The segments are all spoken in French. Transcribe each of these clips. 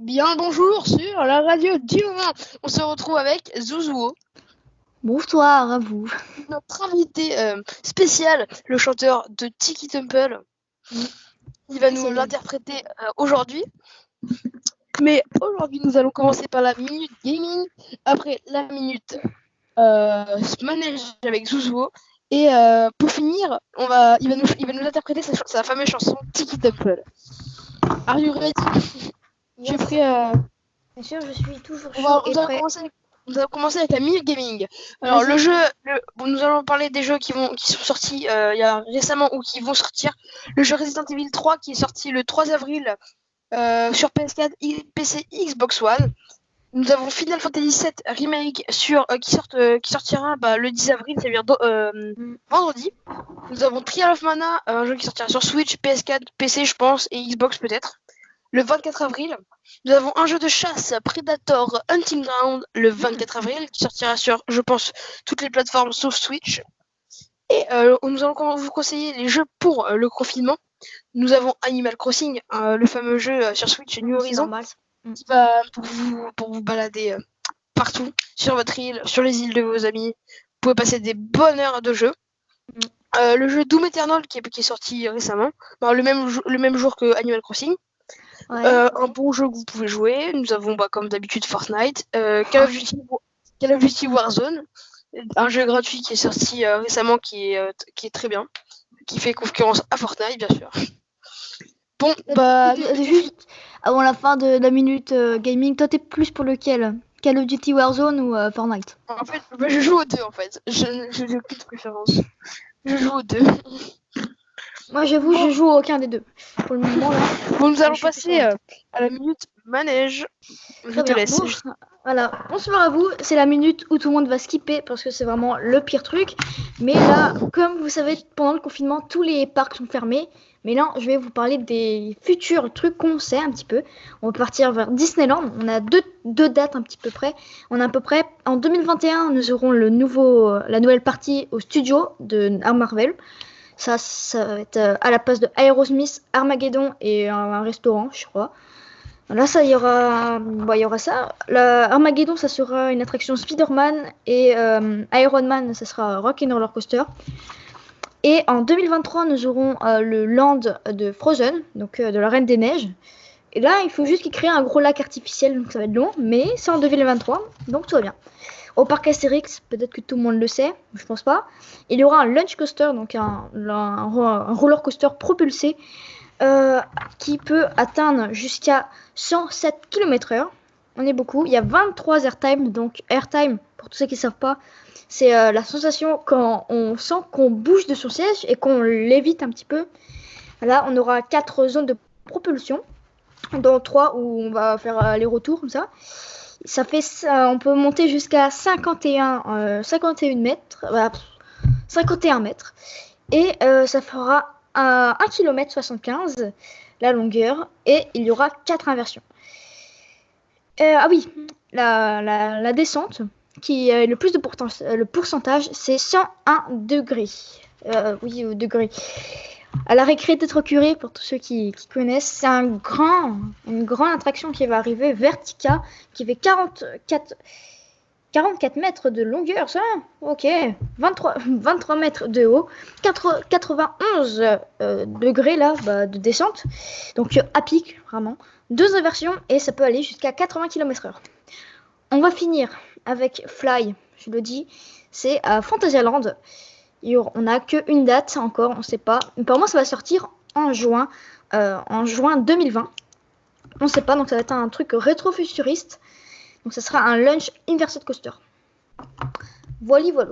Bien bonjour sur la radio Dioma. On se retrouve avec Zouzouo, Bonsoir à vous. notre invité spécial, le chanteur de Tiki Temple. Il va nous C'est lui. l'interpréter aujourd'hui. Mais aujourd'hui, nous allons commencer par la minute gaming, après la minute manège avec Zouzouo. Et pour finir, il va nous interpréter sa fameuse chanson Tiki Temple. Are you ready? Tu es Yes. prêt à... Bien sûr, je suis toujours On chaud va, et on va prêt. commencer, on va commencer avec la minute gaming. Alors Vas-y. bon, nous allons parler des jeux qui sont sortis il y a récemment ou qui vont sortir. Le jeu Resident Evil 3 qui est sorti le 3 avril sur PS4, PC, Xbox One. Nous avons Final Fantasy VII Remake qui sortira le 10 avril, c'est-à-dire vendredi. Nous avons Trial of Mana, un jeu qui sortira sur Switch, PS4, PC je pense, et Xbox peut-être. Le 24 avril, nous avons un jeu de chasse, Predator Hunting Ground, le 24 avril, qui sortira sur, je pense, toutes les plateformes sauf Switch. Et nous allons vous conseiller les jeux pour le confinement. Nous avons Animal Crossing, le fameux jeu sur Switch New C'est Horizon, normal. qui va pour vous balader partout, sur votre île, sur les îles de vos amis. Vous pouvez passer des bonnes heures de jeu. Le jeu Doom Eternal qui est sorti récemment, le même jour que Animal Crossing. Ouais. Un bon jeu que vous pouvez jouer. Nous avons comme d'habitude Fortnite, Call of Duty Warzone, un jeu gratuit qui est sorti récemment qui est très bien, qui fait concurrence à Fortnite bien sûr. Bon, Juste avant la fin de la minute gaming, toi t'es plus pour lequel? Call of Duty Warzone ou Fortnite? en fait, je joue aux deux en fait. Je n'ai aucune préférence. Je joue aux deux. Moi j'avoue, je joue à aucun des deux. Pour le moment là. Bon, nous allons Je suis plus passer Fortnite. à la minute manège. Je Très te bien. laisse. Bon, voilà. Bonsoir à vous. C'est la minute où tout le monde va skipper parce que c'est vraiment le pire truc. Mais là, comme vous savez, pendant le confinement, tous les parcs sont fermés. Mais là, je vais vous parler des futurs trucs qu'on sait un petit peu. On va partir vers Disneyland. On a deux dates un petit peu près. On a à peu près en 2021, nous aurons la nouvelle partie au studio de Marvel. Ça va être à la place de Aerosmith, Armageddon et un restaurant, je crois. Là, il y aura ça. Armageddon, ça sera une attraction Spider-Man et Iron Man, ça sera Rock'n'Roller Coaster. Et en 2023, nous aurons le land de Frozen, donc de la Reine des Neiges. Et là, il faut juste qu'ils créent un gros lac artificiel, donc ça va être long, mais c'est en 2023, donc tout va bien. Au parc Astérix, peut-être que tout le monde le sait, je pense pas. Il y aura un launch coaster, donc un roller coaster propulsé qui peut atteindre jusqu'à 107 km/h. On est beaucoup. Il y a 23 airtime. Donc airtime, pour tous ceux qui ne savent pas, c'est la sensation quand on sent qu'on bouge de son siège et qu'on l'évite un petit peu. Là, on aura 4 zones de propulsion, dont 3 où on va faire aller-retour comme ça. Ça fait ça, on peut monter jusqu'à 51 mètres, 51 mètres. Et ça fera 1 km 75 la longueur et il y aura 4 inversions. Ah oui, la descente qui est le plus de le pourcentage, c'est 101 degrés. Oui, degrés. À la récré d'être curé, pour tous ceux qui connaissent, c'est une grande attraction qui va arriver, Vertica, qui fait 44 mètres de longueur, ça, ok, 23 mètres de haut, 91 degrés là, de descente, donc à pic, vraiment, 2 inversions et ça peut aller jusqu'à 80 km/h. On va finir avec Fly, je le dis, c'est à Fantasyland. On n'a qu'une date encore, on ne sait pas. Apparemment, ça va sortir en juin 2020. On ne sait pas, donc ça va être un truc rétro-futuriste. Donc ça sera un launch inverted coaster. Voilà.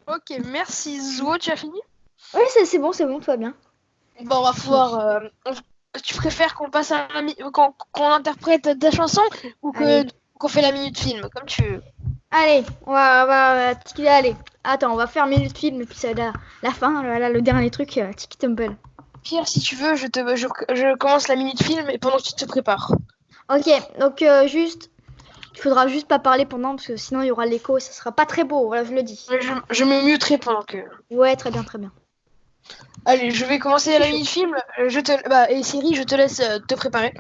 Ok, merci Zo, tu as fini? Oui, c'est bon, tout va bien. Bon, on va pouvoir. Tu préfères qu'on passe qu'on interprète ta chanson ou qu'on fait la minute film, comme tu veux. Allez, on va aller. Attends, on va faire minute film et puis c'est la fin, le dernier truc, Tiki Tumble. Pierre, si tu veux, je commence la minute film et pendant que tu te prépares. Ok, donc juste, il faudra juste pas parler pendant parce que sinon il y aura l'écho et ça sera pas très beau, voilà, je le dis. Je me muterai pendant que. Ouais, très bien, très bien. Allez, je vais commencer la mini-film. Et série, je te laisse te préparer.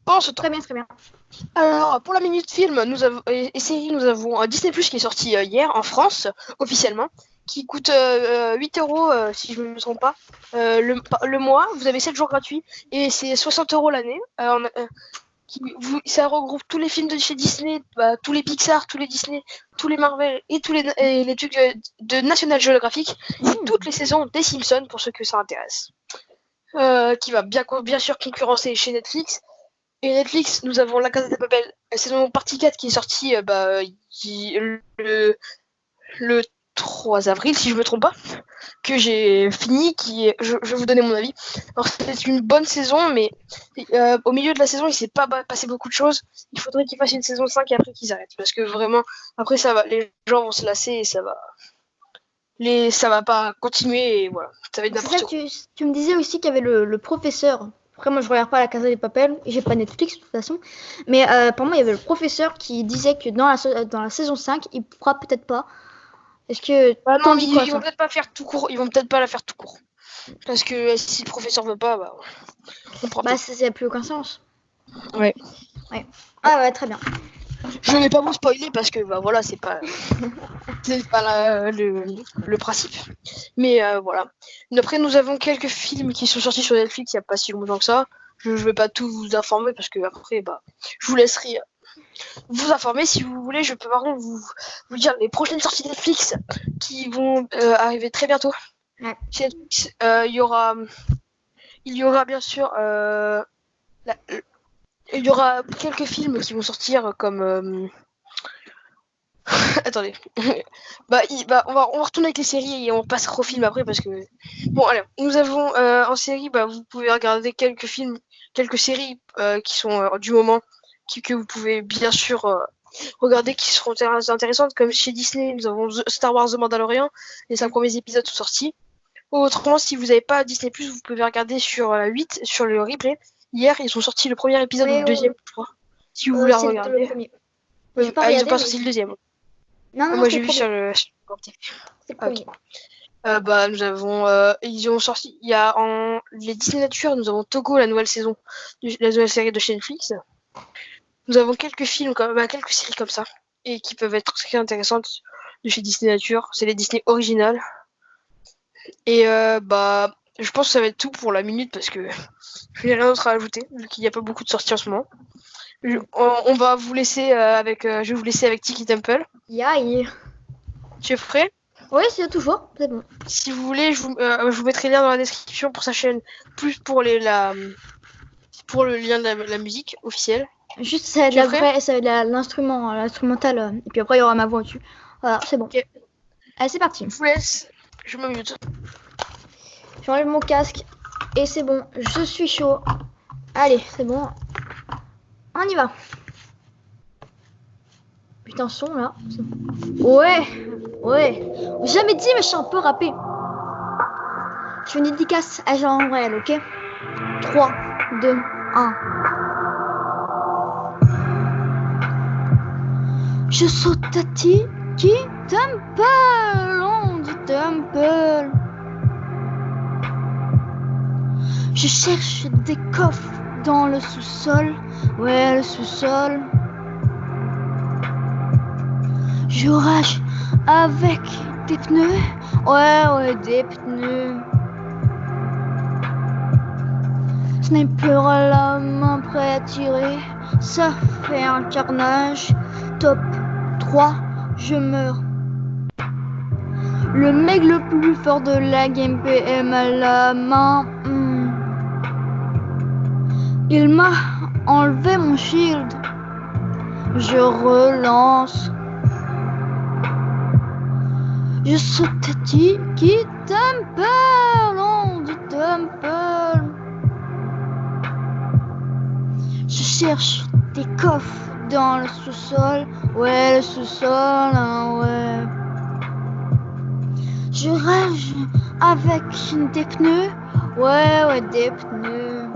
Pendant ce temps. Très bien, très bien. Alors, pour la minute film, et série, nous avons Disney Plus qui est sorti hier en France, officiellement, qui coûte 8 euros, si je ne me trompe pas, le mois. Vous avez 7 jours gratuits et c'est 60 euros l'année. Ça regroupe tous les films de chez Disney, tous les Pixar, tous les Disney, tous les Marvel et les trucs de National Geographic et toutes les saisons des Simpsons pour ceux que ça intéresse. Qui va bien sûr concurrencer chez Netflix. Et Netflix, nous avons La Casa de Papel, saison partie 4 qui est sortie le 3 avril, si je me trompe pas, que j'ai fini, je vais vous donner mon avis. Alors, c'est une bonne saison, mais au milieu de la saison, il s'est pas passé beaucoup de choses. Il faudrait qu'ils fassent une saison 5 et après qu'ils arrêtent. Parce que vraiment, après, les gens vont se lasser et ça va pas continuer et voilà. Ça va être n'importe quoi. Tu me disais aussi qu'il y avait le professeur. Après, moi, je regarde pas La Casa des Papel et j'ai pas Netflix de toute façon. Mais pour moi, il y avait le professeur qui disait que dans la saison 5, il pourra peut-être pas. Est-ce que non, ils vont peut-être pas faire tout court. Ils vont peut-être pas la faire tout court. Parce que si le professeur veut pas, on prend ça n'a plus aucun sens. Ouais. Ah ouais, très bien. Je vais pas vous spoiler parce que voilà, c'est pas le principe. Mais voilà. Après, nous avons quelques films qui sont sortis sur Netflix il y a pas si longtemps que ça. Je vais pas tout vous informer parce que après, je vous laisserai vous informer si vous voulez. Je peux par contre vous dire les prochaines sorties Netflix qui vont arriver très bientôt. Ouais. Chez Netflix, il y aura bien sûr il y aura quelques films qui vont sortir comme attendez. On va retourner avec les séries et on passera au film après parce que bon allez, nous avons en série vous pouvez regarder quelques films, quelques séries qui sont du moment que vous pouvez bien sûr regarder qui seront intéressantes comme chez Disney, nous avons Star Wars The Mandalorian, les 5 premiers épisodes sont sortis. Autrement, si vous n'avez pas Disney+, vous pouvez regarder sur la 8, sur le replay. Hier, ils ont sorti le premier épisode ou le deuxième, je crois. Si vous voulez regarder. Le premier. Ils ont pas sorti le deuxième. Non, moi, j'ai vu sur le C'est le premier. Nous avons... ils ont sorti... Il y a en... les Disney Nature, nous avons Togo, la nouvelle saison, la nouvelle série de chez Netflix. Nous avons quelques films, quelques séries comme ça, et qui peuvent être très intéressantes de chez Disney Nature. C'est les Disney originales. Et je pense que ça va être tout pour la minute parce que je n'ai rien d'autre à ajouter vu qu'il n'y a pas beaucoup de sorties en ce moment. On va vous laisser je vais vous laisser avec Tiki Temple. Yaï. Tu es prêt? Oui, c'est toujours. C'est bon. Si vous voulez, je vous mettrai le lien dans la description pour sa chaîne, plus pour le lien de la musique officielle. Juste ça va être l'instrumental et puis après il y aura ma voix dessus. Voilà, c'est bon. Okay. Allez, c'est parti. Je vous laisse. Je me mute. J'enlève mon casque et c'est bon, je suis chaud. Allez, c'est bon. On y va. Putain, son là. Ouais. Jamais dit, mais je suis un peu rappé. Je fais une dédicace à Jean-Noël, ok? 3, 2, 1. Je saute à Tiki Temple, on dit Temple. Je cherche des coffres dans le sous-sol, ouais le sous-sol. Je rage avec des pneus, ouais des pneus. Sniper à la main prêt à tirer, ça fait un carnage. Top 3, je meurs. Le mec le plus fort de la game PM à la main. Il m'a enlevé mon shield. Je relance. Je saute à Tiki Temple, on dit Temple. Je cherche des coffres dans le sous-sol, ouais le sous-sol, hein, ouais. Je rage avec des pneus, ouais des pneus.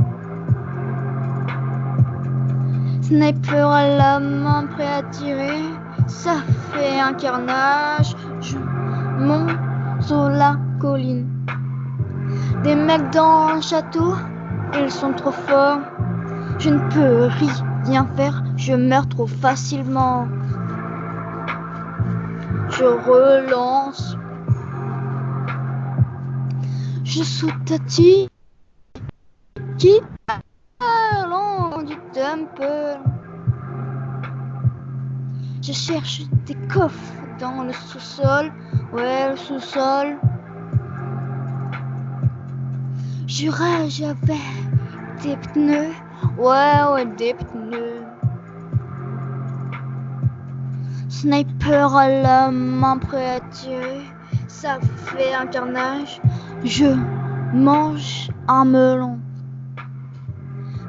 Sniper à la main prêt à tirer, ça fait un carnage. Je monte sur la colline. Des mecs dans le château, ils sont trop forts. Je ne peux rien faire, je meurs trop facilement. Je relance. Je saute à qui allant du temple. Je cherche des coffres dans le sous-sol. Ouais, le sous-sol. Je rage avec des pneus. Ouais, des pneus. Sniper à la main prêt à tirer. Ça fait un carnage. Je mange un melon.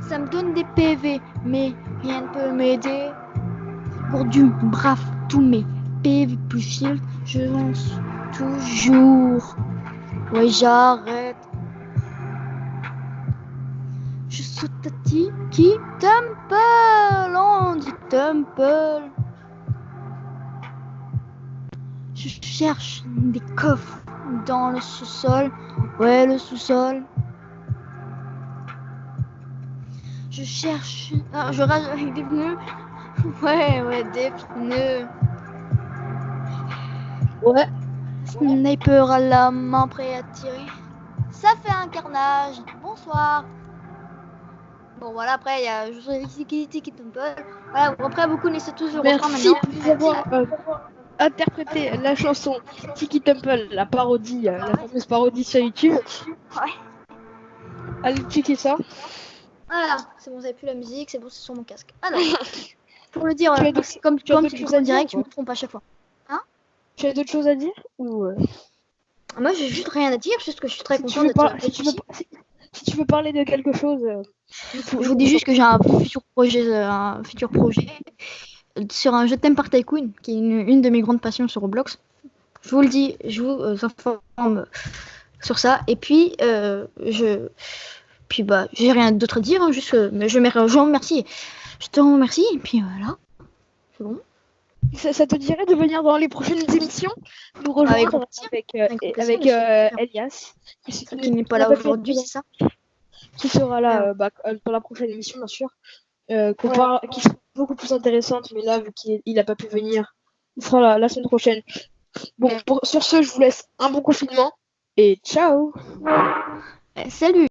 Ça me donne des PV, mais rien ne peut m'aider. Pour du brave, tous mes PV plus shield, je lance toujours. Ouais, j'arrête. Je saute à Tiki Temple, on dit Temple. Je cherche des coffres dans le sous-sol. Ouais, le sous-sol. Je cherche. Ah, je rage avec des pneus. Ouais, des pneus. Ouais. Sniper à la main prêt à tirer. Ça fait un carnage. Bonsoir. Bon, voilà, après, il y a Tiki Temple. Voilà, après, vous connaissez tous le refrain Merci maintenant. pour avoir interprété la chanson Tiki Temple, la parodie, la fameuse parodie sur YouTube. Ouais. Allez checker ça. Voilà, c'est bon, vous avez plus la musique, c'est bon, c'est sur mon casque. Alors, pour le dire, Tu as d'autres- comme tu as tu d'autres dis choses à en dire, direct, je ou me pas trompe à chaque fois. Tu as d'autres choses à dire ou Moi, j'ai juste rien à dire, juste que je suis très si tu content veux d'être pas, ici. si tu veux parler de quelque chose, Je vous dis juste que j'ai un futur projet sur un Je t'aime par Tycoon, qui est une de mes grandes passions sur Roblox. Je vous le dis, je vous informe sur ça. Et puis, j'ai rien d'autre à dire, hein, juste, mais je vous remercie. Je te remercie, et puis voilà, c'est bon. ça te dirait de venir dans les prochaines émissions nous rejoindre avec Elias, qui n'est pas là aujourd'hui, c'est ça? Qui sera là pour la prochaine émission, bien sûr. Qui sera beaucoup plus intéressante, mais là, vu qu'il n'a pas pu venir, il sera la semaine prochaine. Bon, sur ce, je vous laisse un bon confinement et ciao! Salut!